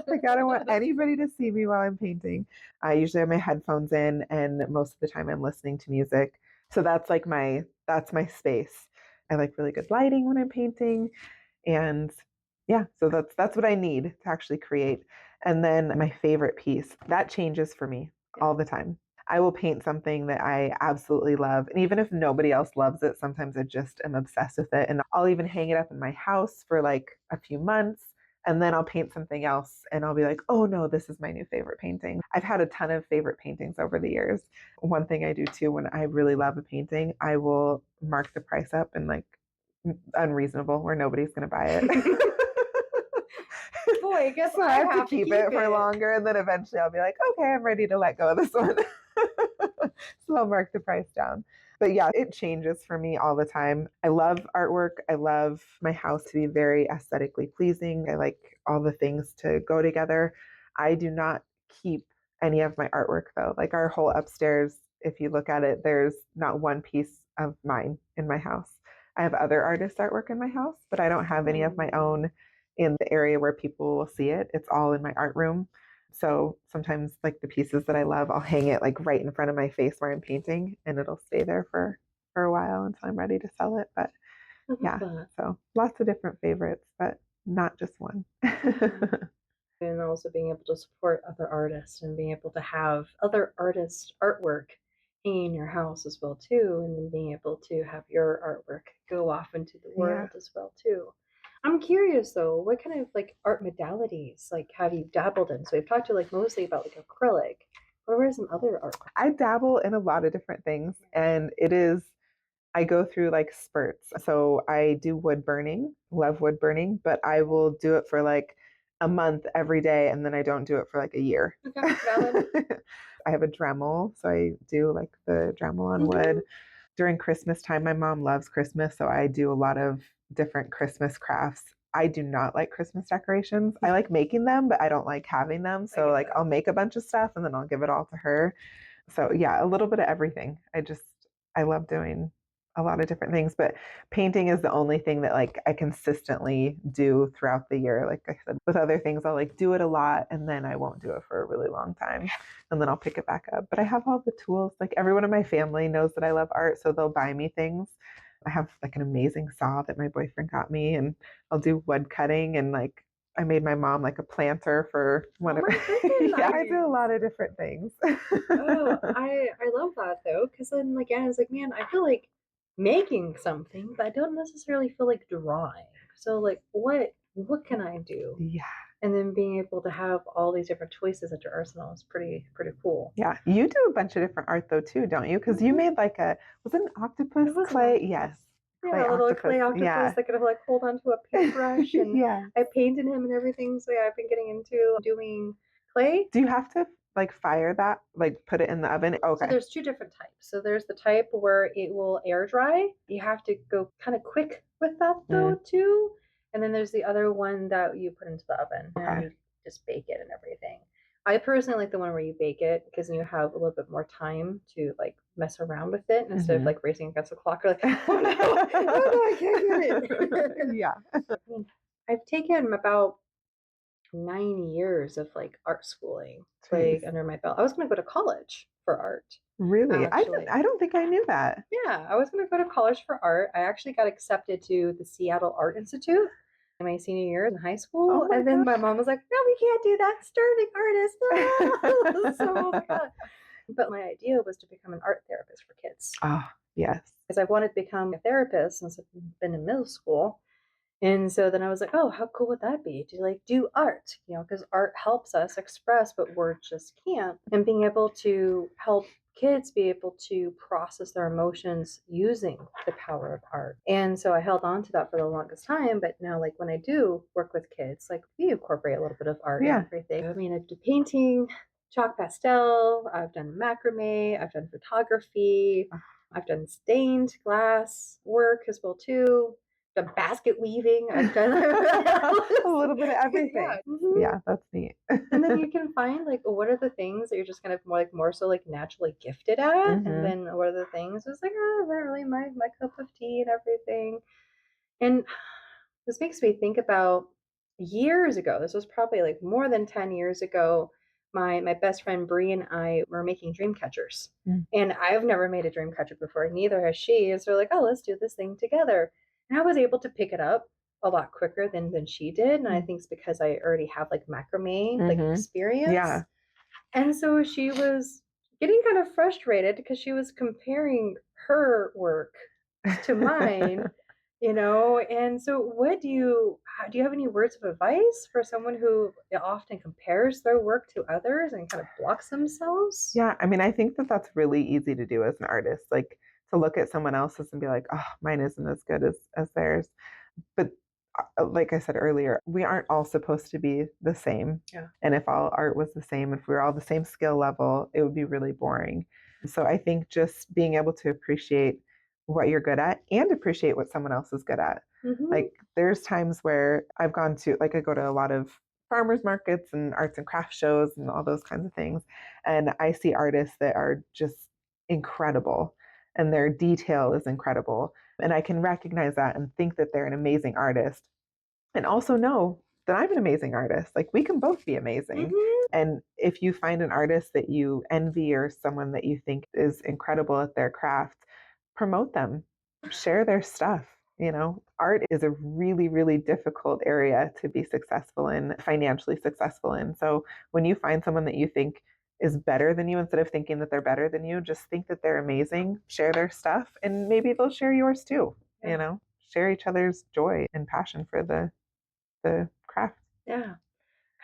Like I don't want anybody to see me while I'm painting. I usually have my headphones in and most of the time I'm listening to music. So that's my space. I like really good lighting when I'm painting. And yeah, so that's what I need to actually create. And then my favorite piece, that changes for me all the time. I will paint something that I absolutely love. And even if nobody else loves it, sometimes I just am obsessed with it. And I'll even hang it up in my house for like a few months. And then I'll paint something else and I'll be like, oh no, this is my new favorite painting. I've had a ton of favorite paintings over the years. One thing I do too, when I really love a painting, I will mark the price up and like unreasonable where nobody's going to buy it. Boy, I guess so I have to keep it for it. longer, and then eventually I'll be like, okay, I'm ready to let go of this one. So I'll mark the price down. But yeah, it changes for me all the time. I love artwork. I love my house to be very aesthetically pleasing. I like all the things to go together. I do not keep any of my artwork though. Like our whole upstairs, if you look at it, there's not one piece of mine in my house. I have other artists' artwork in my house, but I don't have any of my own in the area where people will see it. It's all in my art room. So sometimes like the pieces that I love, I'll hang it like right in front of my face where I'm painting and it'll stay there for a while until I'm ready to sell it. But yeah, so lots of different favorites, but not just one. And also being able to support other artists and being able to have other artists' artwork hanging in your house as well too, and then being able to have your artwork go off into the world as well too. I'm curious though, what kind of like art modalities like have you dabbled in? So we've talked to like mostly about like acrylic. What are some other art? I dabble in a lot of different things, and I go through like spurts. So I do wood burning, love wood burning, but I will do it for like a month every day and then I don't do it for like a year. Okay, valid. I have a Dremel, so I do like the Dremel on wood. During Christmas time, my mom loves Christmas, so I do a lot of different Christmas crafts. I do not like Christmas decorations. I like making them, but I don't like having them. So like I'll make a bunch of stuff and then I'll give it all to her. So yeah, a little bit of everything. I love doing a lot of different things, but painting is the only thing that like I consistently do throughout the year. Like I said, with other things, I'll like do it a lot and then I won't do it for a really long time and then I'll pick it back up. But I have all the tools. Like everyone in my family knows that I love art, so they'll buy me things. I have like an amazing saw that my boyfriend got me, and I'll do wood cutting and like I made my mom like a planter for one of yeah, I do a lot of different things. Oh, I love that though, because then like I was like, man, I feel like making something, but I don't necessarily feel like drawing. So like, what can I do? Yeah. And then being able to have all these different choices at your arsenal is pretty cool. Yeah, you do a bunch of different art though too, don't you? Because you made like was it an octopus clay? Yes. Yeah, a little clay octopus that could like hold onto a paintbrush, and yeah. I painted him and everything. So yeah, I've been getting into doing clay. Do you have to like fire that, like put it in the oven? Okay. So there's two different types. So there's the type where it will air dry. You have to go kind of quick with that though too. And then there's the other one that you put into the oven and you just bake it and everything. I personally like the one where you bake it because you have a little bit more time to like mess around with it instead of like racing against the clock or like, oh no, I can't get it. Yeah. I've taken about 9 years of like art schooling like under my belt. I was going to go to college for art. Really? I don't think I knew that. Yeah, I was going to go to college for art. I actually got accepted to the Seattle Art Institute in my senior year in high school. And then my mom was like, no, we can't do that. Starving artist. So, but my idea was to become an art therapist for kids. Oh, yes. Because I wanted to become a therapist since I've been in middle school. And so then I was like, oh, how cool would that be to like do art, because art helps us express what words just can't. And being able to help kids be able to process their emotions using the power of art. And so I held on to that for the longest time. But now, like when I do work with kids, like we incorporate a little bit of art and everything. I mean, I do painting, chalk pastel, I've done macrame, I've done photography, I've done stained glass work as well too. Done basket weaving. I've done a little bit of everything. Yeah, that's neat. And then you can find like what are the things that you're just kind of more so like naturally gifted at, and then what are the things it's like, oh, is that really my cup of tea and everything. And this makes me think about years ago. This was probably like more than 10 years ago. My best friend Bree and I were making dream catchers, and I've never made a dream catcher before. Neither has she. And so we're like, oh, let's do this thing together. And I was able to pick it up a lot quicker than she did. And I think it's because I already have like macrame like experience. Yeah. And so she was getting kind of frustrated because she was comparing her work to mine, and so do you have any words of advice for someone who often compares their work to others and kind of blocks themselves? Yeah, I mean, I think that that's really easy to do as an artist, like to look at someone else's and be like, oh, mine isn't as good as theirs. But like I said earlier, we aren't all supposed to be the same. Yeah. And if all art was the same, if we were all the same skill level, it would be really boring. So I think just being able to appreciate what you're good at and appreciate what someone else is good at. Like there's times where I've gone to, like I go to a lot of farmers markets and arts and crafts shows and all those kinds of things. And I see artists that are just incredible and their detail is incredible. And I can recognize that and think that they're an amazing artist and also know that I'm an amazing artist. Like we can both be amazing. And if you find an artist that you envy or someone that you think is incredible at their craft, promote them, share their stuff. Art is a really, really difficult area to be successful in, financially successful in. So when you find someone that you think is better than you, instead of thinking that they're better than you, just think that they're amazing, share their stuff, and maybe they'll share yours too. Share each other's joy and passion for the craft. Yeah.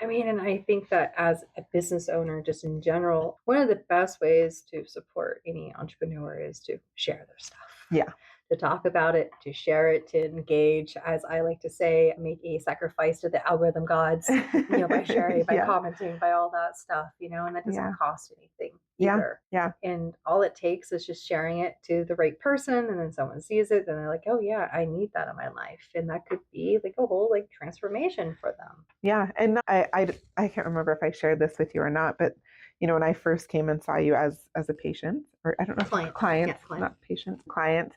I mean, and I think that as a business owner, just in general, one of the best ways to support any entrepreneur is to share their stuff. Yeah. To talk about it, to share it, to engage, as I like to say, make a sacrifice to the algorithm gods, by sharing, by commenting, by all that stuff, and that doesn't cost anything either. Yeah. And all it takes is just sharing it to the right person, and then someone sees it, and they're like, oh yeah, I need that in my life. And that could be like a whole like transformation for them. Yeah. And I can't remember if I shared this with you or not, but when I first came and saw you as a patient, or I don't know, client, not patient, client,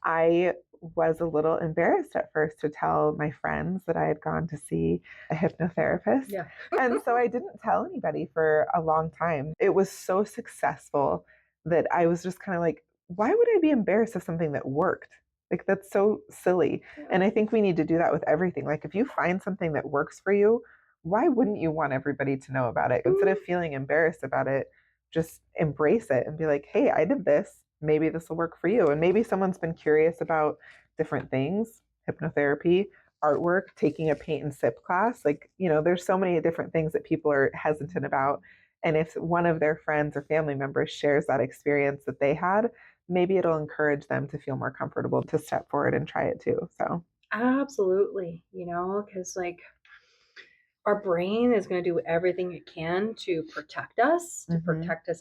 I was a little embarrassed at first to tell my friends that I had gone to see a hypnotherapist. Yeah. And so I didn't tell anybody for a long time. It was so successful that I was just kind of like, why would I be embarrassed of something that worked? Like, that's so silly. Yeah. And I think we need to do that with everything. Like, if you find something that works for you, why wouldn't you want everybody to know about it? Instead of feeling embarrassed about it, just embrace it and be like, hey, I did this. Maybe this will work for you. And maybe someone's been curious about different things, hypnotherapy, artwork, taking a paint and sip class. Like, there's so many different things that people are hesitant about. And if one of their friends or family members shares that experience that they had, maybe it'll encourage them to feel more comfortable to step forward and try it too. So absolutely, because like our brain is going to do everything it can to protect us,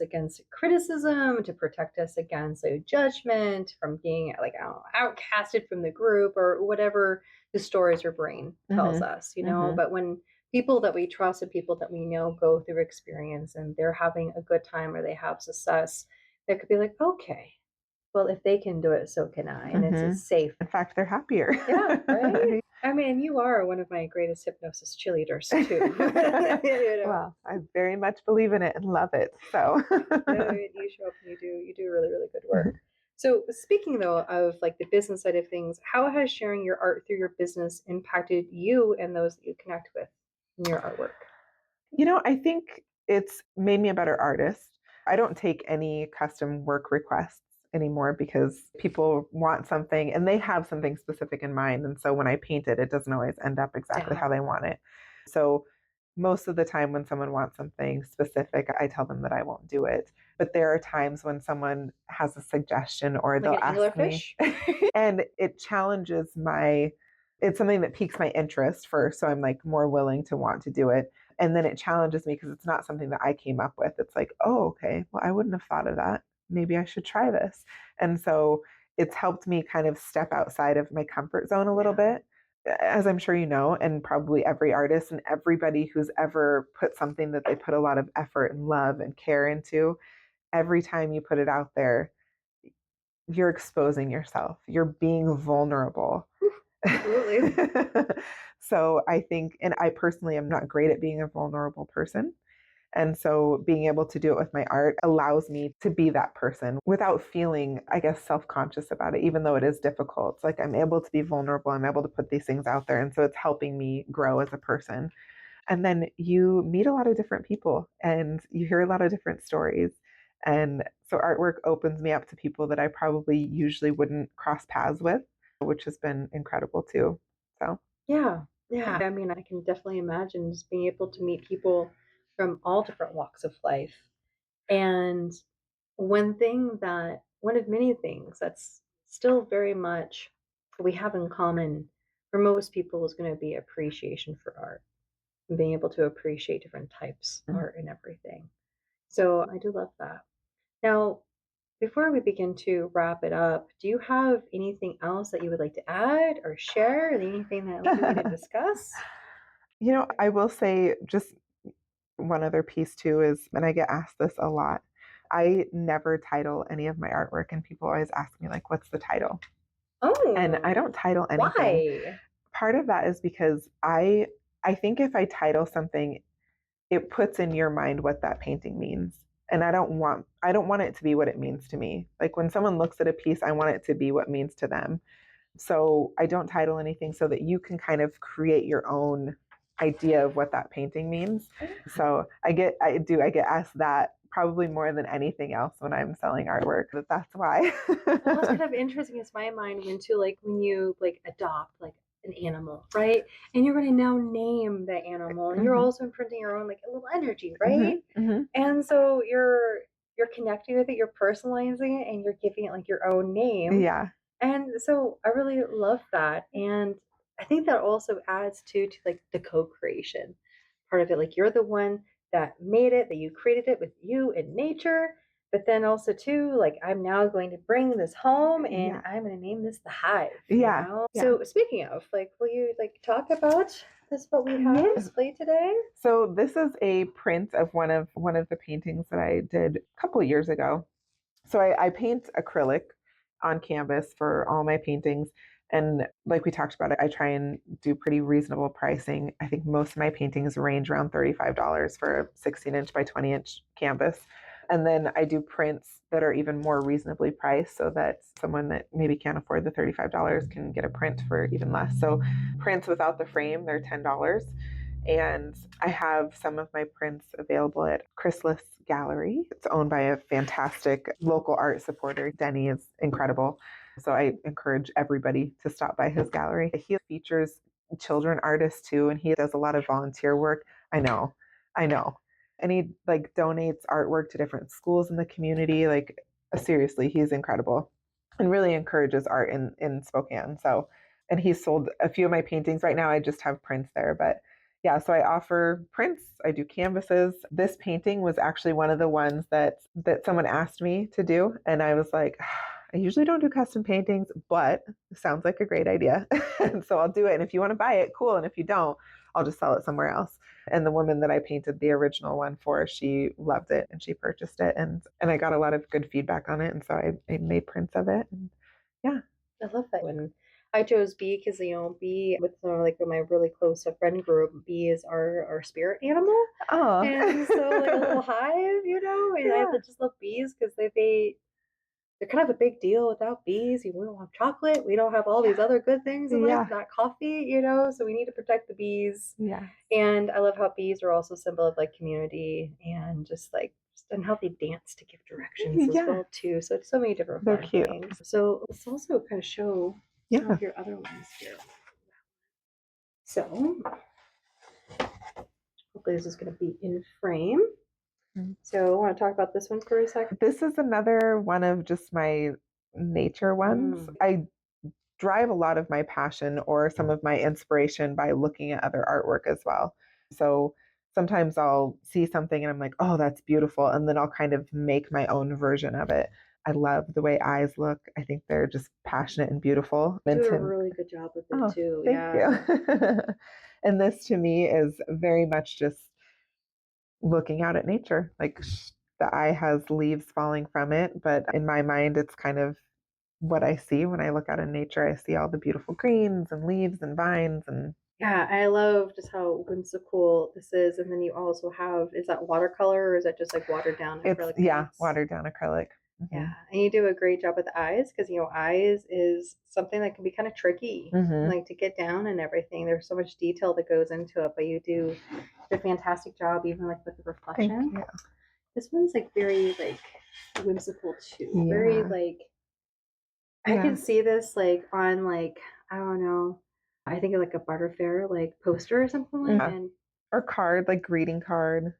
against criticism, to protect us against judgment, from being like outcasted from the group or whatever the stories your brain tells us, But when people that we trust and people that we know go through experience and they're having a good time or they have success, they could be like, okay, well, if they can do it, so can I. And it's safe. In fact, they're happier. Yeah, right? I mean, you are one of my greatest hypnosis cheerleaders, too. Well, I very much believe in it and love it. So you show up and you do really, really good work. So speaking, though, of like the business side of things, how has sharing your art through your business impacted you and those that you connect with in your artwork? I think it's made me a better artist. I don't take any custom work requests anymore because people want something and they have something specific in mind. And so when I paint it, it doesn't always end up exactly how they want it. So most of the time when someone wants something specific, I tell them that I won't do it. But there are times when someone has a suggestion or Like they'll an ask me and it challenges it's something that piques my interest first. So I'm like more willing to want to do it. And then it challenges me because it's not something that I came up with. It's like, oh, okay, well, I wouldn't have thought of that. Maybe I should try this. And so it's helped me kind of step outside of my comfort zone a little bit, as I'm sure you know, and probably every artist and everybody who's ever put something that they put a lot of effort and love and care into, every time you put it out there, you're exposing yourself. You're being vulnerable. Absolutely. So I think, and I personally am not great at being a vulnerable person. And so being able to do it with my art allows me to be that person without feeling, I guess, self-conscious about it, even though it is difficult. It's like I'm able to be vulnerable. I'm able to put these things out there. And so it's helping me grow as a person. And then you meet a lot of different people and you hear a lot of different stories. And so artwork opens me up to people that I probably usually wouldn't cross paths with, which has been incredible too. So, Yeah. Yeah. I mean, I can definitely imagine just being able to meet people from all different walks of life. And one of many things that's still very much we have in common for most people is going to be appreciation for art and being able to appreciate different types of art and everything. So I do love that. Now, before we begin to wrap it up, do you have anything else that you would like to add or share? Anything that else you want to discuss? I will say just one other piece too is, and I get asked this a lot, I never title any of my artwork, and people always ask me, like, what's the title? And I don't Oh, title anything. why? Part of that is because I think if I title something, it puts in your mind what that painting means. And I don't want it to be what it means to me. Like when someone looks at a piece, I want it to be what it means to them. So I don't title anything so that you can kind of create your own idea of what that painting means. So I get asked that probably more than anything else when I'm selling artwork. That's why. Well, that's kind of interesting. It's my mind went to like when you like adopt like an animal, right? And you're going to now name the animal, and you're Mhm, also imprinting your own like a little energy, mhm, right? mhm. And so you're connecting with it, you're personalizing it, and you're giving it like your own name. Yeah. And so I really love that. And I think that also adds to like the co-creation part of it. Like you're the one that made it, that you created it with you and nature. But then also too, like I'm now going to bring this home and Yeah. I'm going to name this the hive, you Yeah. know? Yeah. So speaking of, like, will you like talk about this what we have on Yes. display today? So this is a print of one of the paintings that I did a couple years ago. So I paint acrylic on canvas for all my paintings. And like we talked about, I try and do pretty reasonable pricing. I think most of my paintings range around $35 for a 16-inch by 20-inch canvas. And then I do prints that are even more reasonably priced so that someone that maybe can't afford the $35 can get a print for even less. So prints without the frame, they're $10. And I have some of my prints available at Chrysalis Gallery. It's owned by a fantastic local art supporter. Denny is incredible. So I encourage everybody to stop by his gallery. He features children artists too, and he does a lot of volunteer work. I know. And he like donates artwork to different schools in the community. Like seriously, he's incredible and really encourages art in Spokane. So, and he's sold a few of my paintings. Right now I just have prints there, but yeah, so I offer prints, I do canvases. This painting was actually one of the ones that someone asked me to do, and I was like, I usually don't do custom paintings, but it sounds like a great idea. And so I'll do it. And if you want to buy it, cool. And if you don't, I'll just sell it somewhere else. And the woman that I painted the original one for, she loved it and she purchased it. And I got a lot of good feedback on it. And so I made prints of it. And yeah. I love that. When I chose bee because bee with like my really close friend group, bee is our spirit animal, Oh. and so like a little hive, and I Yeah. just love bees because they're kind of a big deal. Without bees, we don't have chocolate, we don't have all these other good things in life, Yeah. not coffee, so we need to protect the bees. Yeah. And I love how bees are also a symbol of like community and just like and how they dance to give directions as Yeah. well too. So it's so many different They're fun cute. things. So let's also kind of show some Yeah. of your other ones here. So hopefully this is going to be in frame. So I want to talk about this one for a second. This is another one of just my nature ones. I drive a lot of my passion or some of my inspiration by looking at other artwork as well. So sometimes I'll see something and I'm like, oh, that's beautiful. And then I'll kind of make my own version of it. I love the way eyes look. I think they're just passionate and beautiful. You And do a to, really good job with it oh, too. thank Yeah. you. And this to me is very much just looking out at nature. Like the eye has leaves falling from it, but in my mind, it's kind of what I see when I look out in nature. I see all the beautiful greens and leaves and vines, and Yeah, I love just how whimsical this is. And then you also have, is that watercolor or is that just like watered down It's, acrylic yeah, paints? watered down acrylic. Yeah, Hmm. and you do a great job with the eyes because eyes is something that can be kind of tricky, Hmm. like to get down and everything. There's so much detail that goes into it, but you do a fantastic job, even like with the Thank reflection. you. This one's like very like whimsical too. Very Yeah. like I Yeah. can see this like on like I don't know. I think of like a Butter Fair like poster or something like, Yeah. and Or card, like greeting card.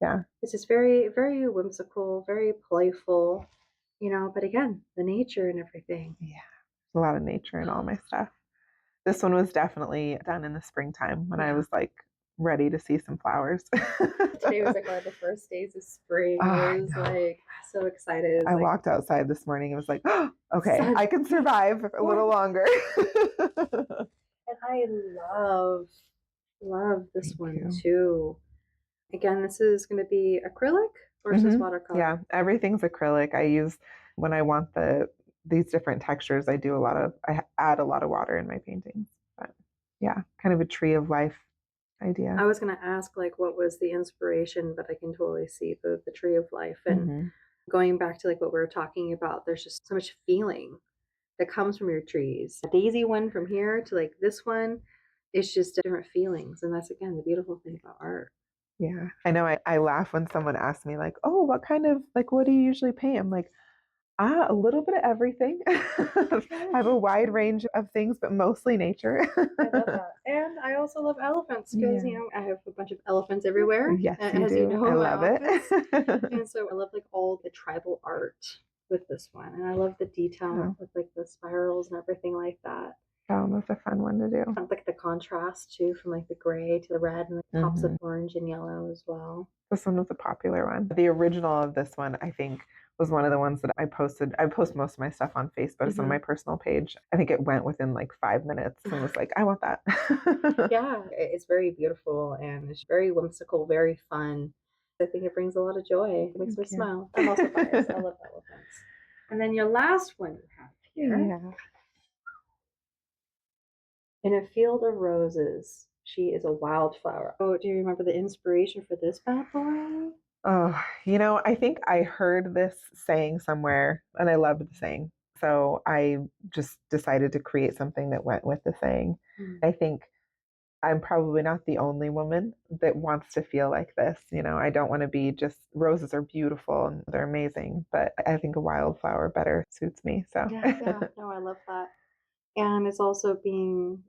Yeah. it's just very very whimsical, very playful, But again, the nature and everything. Yeah. A lot of nature in all my stuff. This one was definitely done in the springtime when I Yeah. was like ready to see some flowers. Today was like one of the first days of spring. Oh, I I was know. like so excited. It was I like walked outside this morning and was like, oh, okay, I sun. can survive a little longer. And I love this Thank one you. too. Again, this is going to be acrylic or is this Hmm. Yeah, watercolor? everything's acrylic. I use when I want these different textures. I add a lot of water in my paintings. But yeah, kind of a tree of life idea. I was going to ask like what was the inspiration, but I can totally see the tree of life and Hmm. going back to like what we were talking about. There's just so much feeling that comes from your trees. A daisy one from here to like this one, it's just different feelings, and that's again the beautiful thing about art. Yeah, I know. I laugh when someone asks me like, "Oh, what kind of like what do you usually paint?" I'm like, a little bit of everything. I have a wide range of things, but mostly nature. I love that. And I also love elephants because, Yeah. I have a bunch of elephants everywhere, Yes, you as you do. know, I in my love office. it. And so I love like all the tribal art with this one. And I love the Yeah, detail with like the spirals and everything like that. that one was a fun one to do. I like the contrast too from like the gray to the red and the pops of Hmm. orange and yellow as well. This one was a popular one. The original of this one, I think, was one of the ones that I posted. I post most of my stuff on Facebook. It's on my personal page. I think it went within like 5 minutes and was like, I want that. Yeah, it's very beautiful and it's very whimsical, very fun. I think it brings a lot of joy. It makes me Thank you. smile. I'm also biased. I love elephants. And then your last one you have here. Yeah. In a field of roses, she is a wildflower. Oh, do you remember the inspiration for this bad boy? Oh, I think I heard this saying somewhere and I loved the saying. So I just decided to create something that went with the saying. Mm. I think I'm probably not the only woman that wants to feel like this. I don't want to be just roses are beautiful and they're amazing, but I think a wildflower better suits me. So, Yeah. No, I love that. And it's also being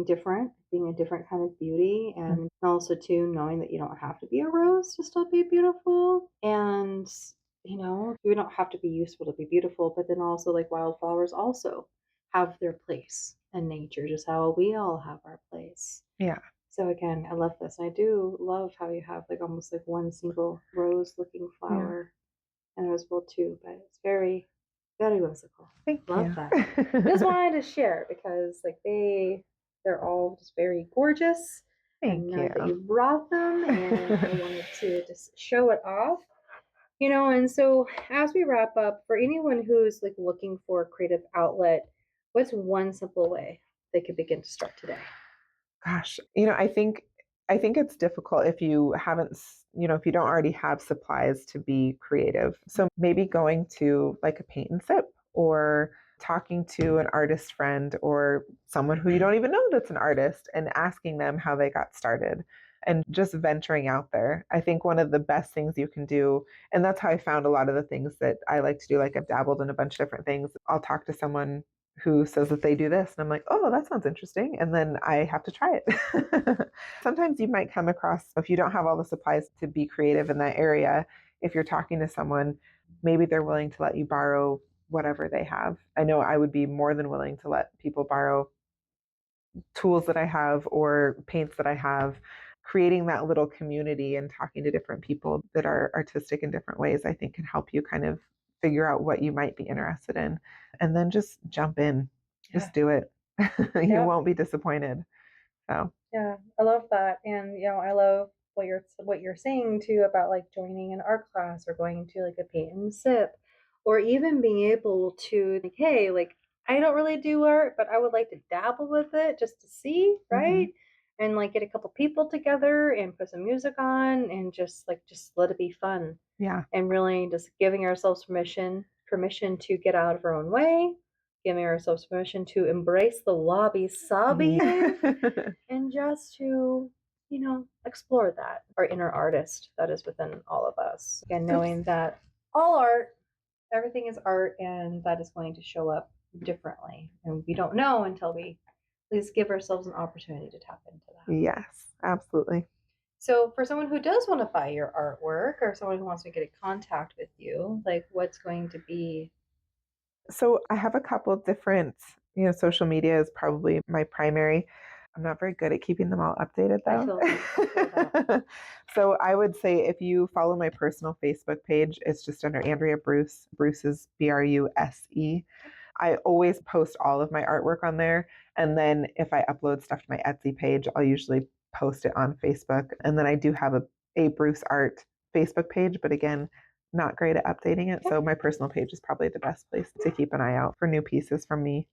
different, being a different kind of beauty, and also too knowing that you don't have to be a rose to still be beautiful, and you don't have to be useful to be beautiful, but then also like wildflowers also have their place in nature, just how we all have our place. yeah. So again, I love this. And I do love how you have like almost like one single rose looking Yeah. flower and as well too, but it's very, very whimsical. Thank Love you. that. Just wanted to share because like they're all just very gorgeous. Thank And now that you. you brought them and I wanted to just show it off. And so as we wrap up, for anyone who's like looking for a creative outlet, what's one simple way they could begin to start today? Gosh, I think it's difficult if you haven't, if you don't already have supplies to be creative. So maybe going to like a paint and sip or talking to an artist friend or someone who you don't even know that's an artist and asking them how they got started and just venturing out there. I think one of the best things you can do, and that's how I found a lot of the things that I like to do. Like I've dabbled in a bunch of different things. I'll talk to someone who says that they do this. And I'm like, oh, that sounds interesting. And then I have to try it. Sometimes you might come across, if you don't have all the supplies to be creative in that area, if you're talking to someone, maybe they're willing to let you borrow whatever they have. I know I would be more than willing to let people borrow tools that I have or paints that I have. Creating that little community and talking to different people that are artistic in different ways, I think can help you kind of figure out what you might be interested in and then just jump in. Yeah. Just do it. You Yeah. won't be disappointed. So, Yeah, I love that. And I love what you're saying too about like joining an art class or going to like a paint and sip or even being able to like, hey, like I don't really do art, but I would like to dabble with it just to see, mm-hmm. right? and like get a couple people together and put some music on and just let it be fun. Yeah. And really just giving ourselves permission to get out of our own way, giving ourselves permission to embrace the wabi-sabi and just to, explore that, our inner artist that is within all of us. Again, knowing that all art, everything is art, and that is going to show up differently. And we don't know until we at least give ourselves an opportunity to tap into that. Yes, absolutely. So for someone who does want to buy your artwork or someone who wants to get in contact with you, like what's going to be? So I have a couple different, social media is probably my primary. I'm not very good at keeping them all updated though. I feel that. So I would say if you follow my personal Facebook page, it's just under Andrea Bruse. Bruse is Bruse. I always post all of my artwork on there. And then if I upload stuff to my Etsy page, I'll usually post it on Facebook. And then I do have a Bruse Art Facebook page, but again, not great at updating it. So my personal page is probably the best place to keep an eye out for new pieces from me.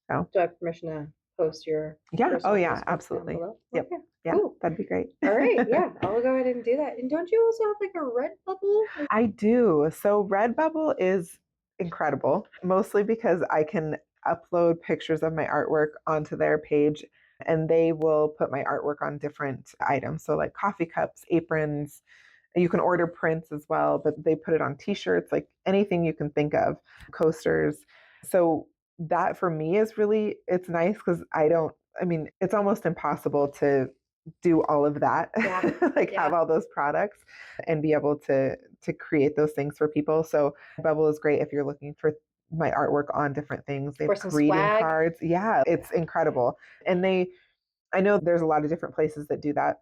So Do I have permission to post your? yeah. Oh yeah, Facebook absolutely. down below? Yep. Okay. Yeah, Cool. that'd be great. All right. Yeah, I'll go ahead and do that. And don't you also have like a Redbubble? I do. So Redbubble is incredible, mostly because I can upload pictures of my artwork onto their page and they will put my artwork on different items. So, like coffee cups, aprons. You can order prints as well, but they put it on t-shirts, like anything you can think of, coasters. So, that for me is really, it's nice because it's almost impossible to do all of that, have all those products and be able to create those things for people. So Bubble is great if you're looking for my artwork on different things. They have greeting cards. Yeah, it's incredible. And I know there's a lot of different places that do that,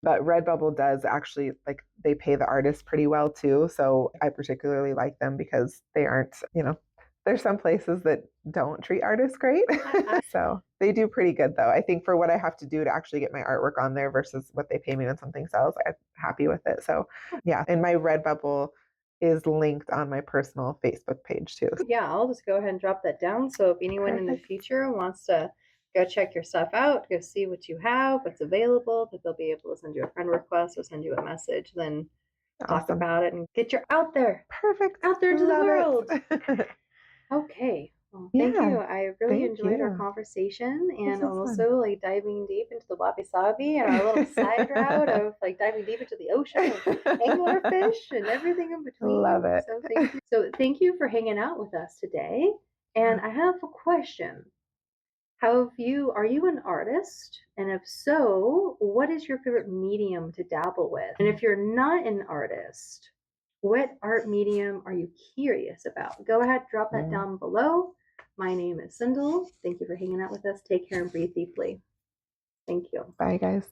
but Redbubble does actually, like, they pay the artists pretty well too. So I particularly like them because they aren't, there's some places that don't treat artists great. So they do pretty good though. I think for what I have to do to actually get my artwork on there versus what they pay me when something sells, I'm happy with it. So yeah, and my Redbubble is linked on my personal Facebook page too. Yeah, I'll just go ahead and drop that down. So if anyone in the future wants to go check your stuff out, go see what you have, what's available, that they'll be able to send you a friend request or send you a message, then talk about it and get you out there. Perfect. Out there into the world. Okay. Well, thank you. I really enjoyed our conversation, and also like diving deep into the wabi-sabi and our little side route of like diving deep into the ocean and anglerfish and everything in between. Love it. So thank you for hanging out with us today. And I have a question. Are you an artist? And if so, what is your favorite medium to dabble with? And if you're not an artist, what art medium are you curious about? Go ahead, drop that down below. My name is Cyndal. Thank you for hanging out with us. Take care and breathe deeply. Thank you. Bye, guys.